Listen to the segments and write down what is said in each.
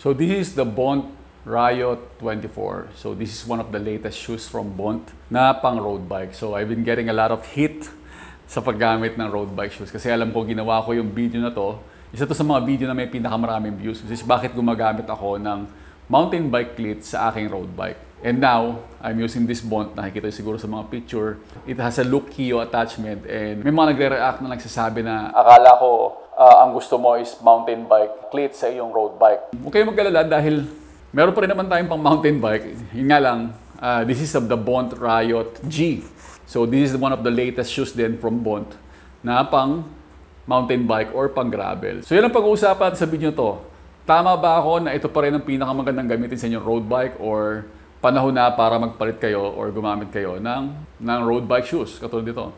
So this is the Bont Riot 24. So this is one of the latest shoes from Bont na pang road bike. So I've been getting a lot of hit sa paggamit ng road bike shoes kasi alam ko ginawa ko yung video na to. Isa to sa mga video na may pinakamaraming views which is bakit gumagamit ako ng mountain bike cleats sa aking road bike. And now, I'm using this Bont, nakikita nyo siguro sa mga picture. It has a Look Keo attachment and may mga nagre-react na nagsasabi na akala ko ang gusto mo is mountain bike cleats sa iyong road bike. Huwag kayong mag-alala dahil meron pa rin naman tayong pang mountain bike. Yun nga lang, this is of the Bont Riot G. So this is one of the latest shoes din from Bont na pang mountain bike or pang gravel. So yun ang pag-uusapan sa video to. Tama ba ako na ito pa rin ang pinakamagandang gamitin sa inyong road bike or panahon na para magpalit kayo or gumamit kayo ng road bike shoes katulad dito?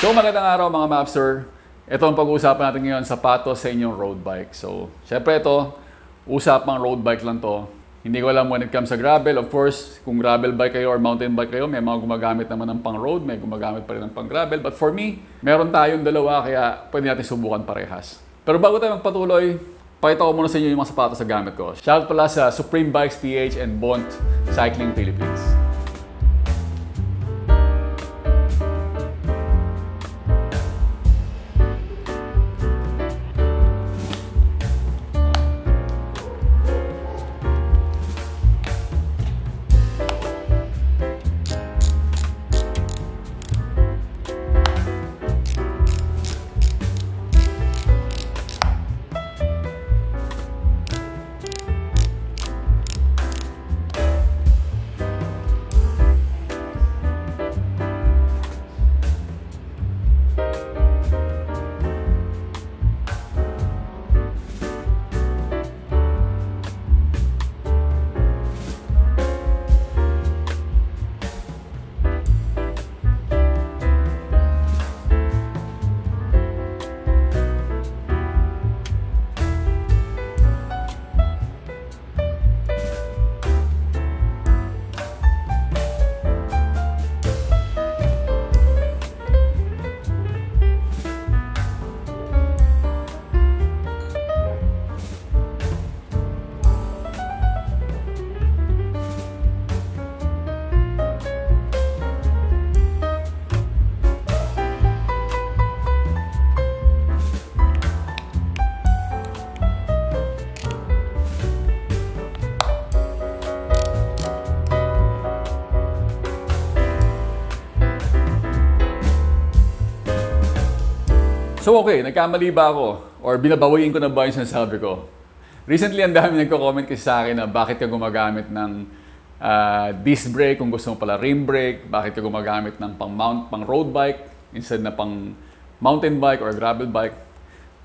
So magandang araw mga Mapster. Ito ang pag-uusapan natin ngayon, sapatos sa inyong road bike. So syempre ito, usapang road bike lang to. Hindi ko alam when it comes sa gravel. Of course, kung gravel bike kayo or mountain bike kayo, may mga gumagamit naman ng pang road, may gumagamit pa rin ng pang gravel. But for me, meron tayong dalawa kaya pwede natin subukan parehas. Pero bago tayo magpatuloy, pakita ko muna sa inyo yung mga sapatos sa gamit ko. Shoutout pala sa Supreme Bikes PH and Bont Cycling Philippines. So okay, nagkamali ba ako? Or binabawiin ko na ba yung sinasabi ko? Recently, ang dami nagko-comment kasi sa akin na bakit ka gumagamit ng disc brake kung gusto mo pala rim brake, bakit ka gumagamit ng pang road bike instead na pang mountain bike or gravel bike.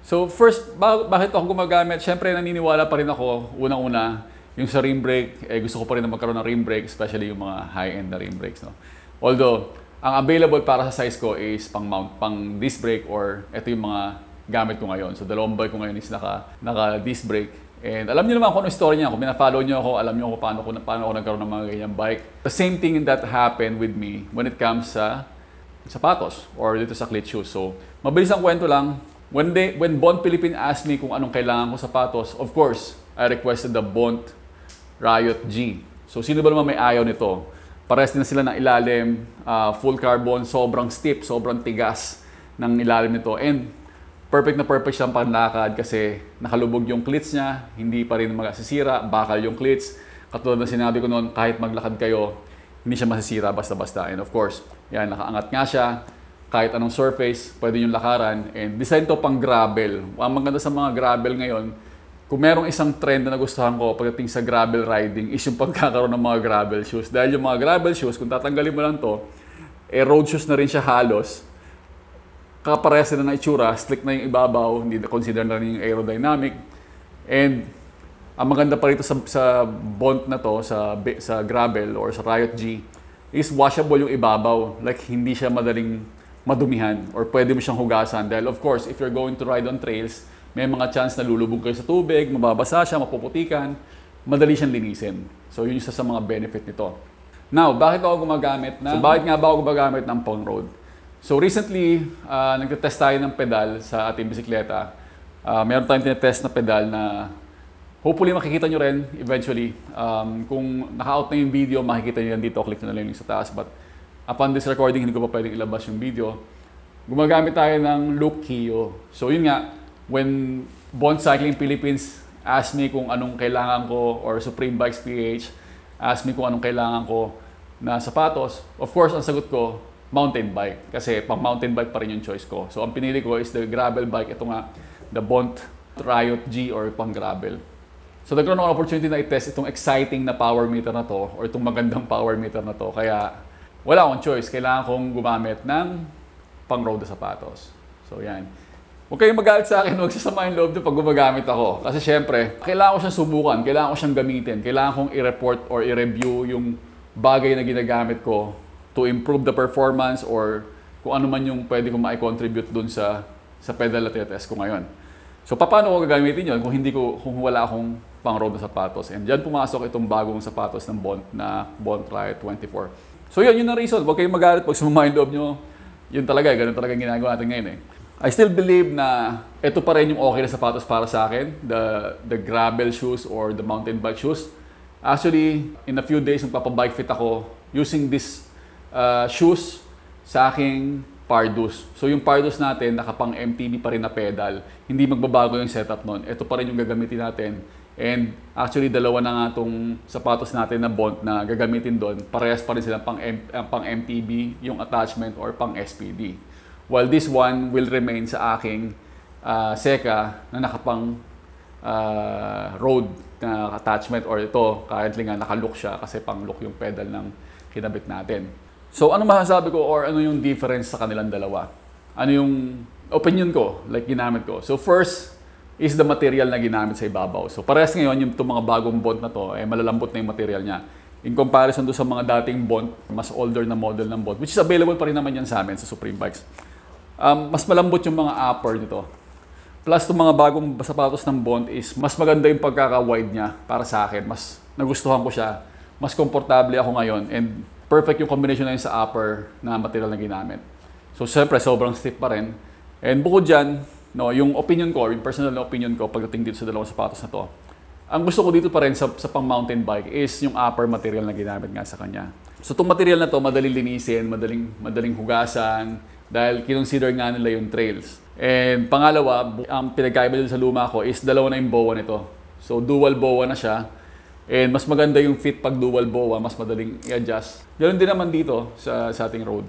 So first, bakit ako gumagamit? Siyempre naniniwala pa rin ako, unang-una, yung sa rim brake, gusto ko pa rin na magkaroon ng rim brake, especially yung mga high-end na rim brakes. No? Although, ang available para sa size ko is pang disc brake or ito yung mga gamit ko ngayon. So dalawang bike ko ngayon is naka disc brake. And alam niyo naman kung ano story niya. Kung pina-follow niyo ako, alam niyo kung paano ako nagkaroon ng mga ganyang bike. The same thing that happened with me when it comes sa sapatos or dito sa cleat shoes. So mabilis ang kwento lang. When Bont Philippines asked me kung anong kailangan ko sapatos, of course, I requested the Bont Riot G. So sino ba naman may ayaw nito? Parehas din sila ng ilalim, full carbon, sobrang stiff, sobrang tigas ng ilalim nito. And perfect na perfect siyang panlakad kasi nakalubog yung cleats niya, hindi pa rin masisira, bakal yung cleats. Katulad na sinabi ko noon, kahit maglakad kayo, hindi siya masisira basta-basta. And of course, yan, nakaangat nga siya. Kahit anong surface, pwede yung lakaran. And design to pang gravel. Ang maganda sa mga gravel ngayon, kung merong isang trend na nagustuhan ko pagdating sa gravel riding is yung pagkakaroon ng mga gravel shoes. Dahil yung mga gravel shoes, kung tatanggalin mo lang to, road shoes na rin siya halos. Kaparehas na itsura, slick na yung ibabaw, hindi na consider na rin yung aerodynamic. And ang maganda pa rito sa Bont na to, sa gravel or sa Riot G, is washable yung ibabaw. Like hindi siya madaling madumihan or pwede mo siyang hugasan. Dahil of course, if you're going to ride on trails, may mga chance na lulubog kayo sa tubig, mababasa siya, mapuputikan, madali siyang linisin. So yun isa sa mga benefit nito. Now, bakit ako gumagamit bakit nga ba ako gumagamit ng pang road? So recently, nagte-test tayo ng pedal sa ating bisikleta Meron tayong tinetest na pedal na hopefully makikita nyo rin eventually. Kung naka-out na yung video, makikita nyo yan dito. Click nyo na lang yung sa taas. But upon this recording, hindi ko pa pwedeng ilabas yung video. Gumagamit tayo ng Look Kio. So yun nga, when Bond Cycling Philippines asked me kung anong kailangan ko, or Supreme Bikes PH asked me kung anong kailangan ko na sapatos, of course, ang sagot ko, mountain bike. Kasi pang mountain bike pa rin yung choice ko. So ang pinili ko is the gravel bike. Ito nga, the Bond Riot G or pang gravel. So nagkaroon ako ng opportunity na i-test itong exciting na power meter na to or itong magandang power meter na to. Kaya wala akong choice. Kailangan kong gumamit ng pang-road na sapatos. So yan. Huwag kayong magalit sa akin, huwag sasama yung loob nyo pag gumagamit ako. Kasi syempre, kailangan ko siyang subukan, kailangan ko siyang gamitin, kailangan kong i-report or i-review yung bagay na ginagamit ko to improve the performance or kung ano man yung pwede kong ma-contribute dun sa pedal na test ko ngayon. So paano ko gagamitin yun kung wala akong pang-road na sapatos? And dyan pumasok itong bagong sapatos ng Bond na Bond Riot 24. So yun ang reason. Huwag kayong magalit pag sumama yung loob nyo. Yun talaga, ganun talaga ginagawa natin ngayon eh. I still believe na ito pa rin yung okay na sapatos para sa akin, the gravel shoes or the mountain bike shoes. Actually, in a few days, magpapabike fit ako using this shoes sa aking Pardus. So yung Pardus natin, nakapang MTB pa rin na pedal. Hindi magbabago yung setup nun. Ito pa rin yung gagamitin natin. And actually, dalawa na nga itong sapatos natin na Bond na gagamitin doon. Parehas pa rin sila pang MTB, yung attachment or pang SPD. While this one will remain sa aking Seka na nakapang road na attachment or ito, currently nga naka-look siya kasi pang-look yung pedal ng kinabit natin. So ano masasabi ko or ano yung difference sa kanilang dalawa? Ano yung opinion ko, like ginamit ko? So first is the material na ginamit sa ibabaw. So parehas ngayon yung mga bagong Bond na to, malalambot na yung material niya. In comparison do sa mga dating Bond, mas older na model ng Bond, which is available pa rin naman yan sa amin sa Supreme Bikes. Mas malambot yung mga upper nito. Plus, itong mga bagong sapatos ng Bond is mas maganda yung pagkaka-wide niya para sa akin. Mas nagustuhan ko siya. Mas komportable ako ngayon. And perfect yung combination na yun sa upper na material na ginamit. So, syempre, sobrang stiff pa rin. And bukod dyan, no, yung opinion ko, yung personal na opinion ko pagdating dito sa dalawang sapatos na to, ang gusto ko dito pa rin sa pang mountain bike is yung upper material na ginamit nga sa kanya. So, itong material na to, madaling linisin, madaling hugasan, dahil kinonsider nga nila yung trails. And pangalawa, ang pinagkaiba dito sa luma ko is dalawa na yung bowa nito. So dual bowa na siya. And mas maganda yung fit pag dual bowa, mas madaling i-adjust. Ganoon din naman dito sa ating road.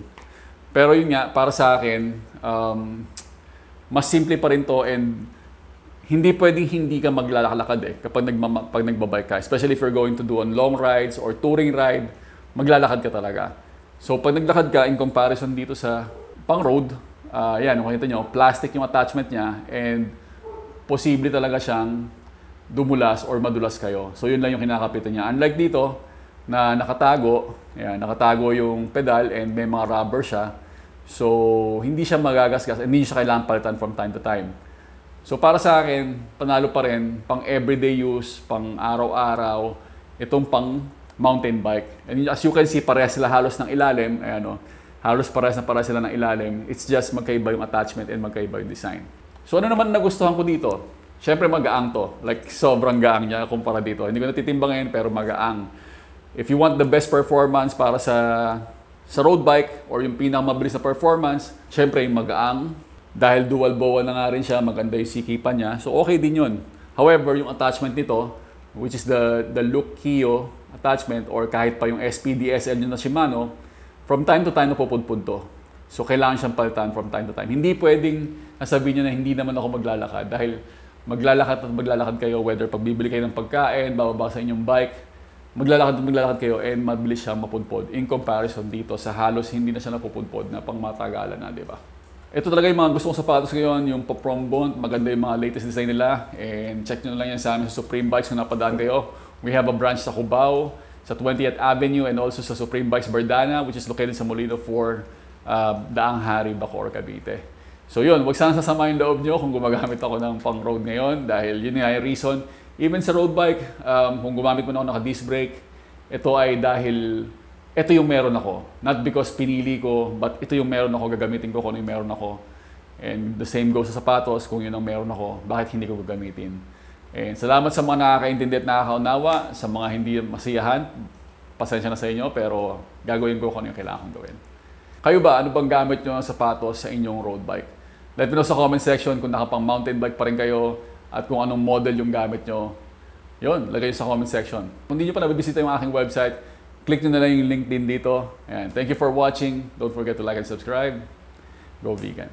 Pero yun nga, para sa akin, mas simple pa rin to and hindi pwedeng hindi ka maglalakad eh kapag nagbabike ka. Especially if you're going to do on long rides or touring ride, maglalakad ka talaga. So pag naglakad ka in comparison dito sa pang road, yan, kung nakita nyo, plastic yung attachment niya and posible talaga siyang dumulas or madulas kayo. So yun lang yung kinakapitan niya. Unlike dito, na nakatago, yan, nakatago yung pedal and may mga rubber siya. So hindi siya magagasgas, hindi siya kailangan palitan from time to time. So para sa akin, panalo pa rin, pang everyday use, pang araw-araw, itong pang mountain bike. And as you can see, parehas sila halos ng ilalim, ayan o. Halos parehas sila ng ilalim. It's just magkaiba yung attachment and magkaiba yung design. So ano naman nagustuhan ko dito? Siyempre magaang to. Like sobrang gaang niya kumpara dito. Hindi ko natitimbangin pero magaang. If you want the best performance para sa road bike or yung pinakamabilis na performance, siyempre yung magaang. Dahil dual bowa na nga rin siya, maganda yung sikipan niya. So okay din yun. However, yung attachment nito, which is the Look Kio attachment or kahit pa yung SPD-SL nyo na Shimano, from time to time napupudpud to. So kailangan siyang palitan from time to time. Hindi pwedeng nasabihin niyo na hindi naman ako maglalakad dahil maglalakad kayo whether pag bibili kayo ng pagkain, bababa sa inyong bike, maglalakad kayo and mabilis siyang mapudpod in comparison dito sa halos hindi na siya napupudpod na pangmatagalan na, di ba? Ito talaga yung mga gusto kong sapatos ngayon, yung from Bond, maganda yung mga latest design nila and check nyo na lang yan sa amin sa Supreme Bikes kung napadaan kayo. We have a branch sa Cubao, sa 20th Avenue and also sa Supreme Bikes Bardana which is located sa Molino 4, Daang Hari, Bacoor, Cavite. So yun, wag sana sasama yung loob nyo kung gumagamit ako ng pang-road ngayon dahil yun nga yung reason. Even sa road bike, kung gumamit mo na ako naka-disc brake, ito ay dahil ito yung meron ako. Not because pinili ko, but ito yung meron ako, gagamitin ko kung ano yung meron ako. And the same goes sa sapatos, kung yun ang meron ako, bakit hindi ko gagamitin? And salamat sa mga nakakaintindi at nakakaunawa, sa mga hindi masiyahan, pasensya na sa inyo, pero gagawin ko kung ano yung kailangan kong gawin. Kayo ba, ano bang gamit nyo ng sapatos sa inyong road bike? Let me know sa comment section kung nakapang mountain bike pa rin kayo at kung anong model yung gamit nyo. Yun, lagay nyo sa comment section. Kung hindi nyo pa nabibisita yung aking website, click nyo na lang yung link din dito. And thank you for watching. Don't forget to like and subscribe. Go vegan.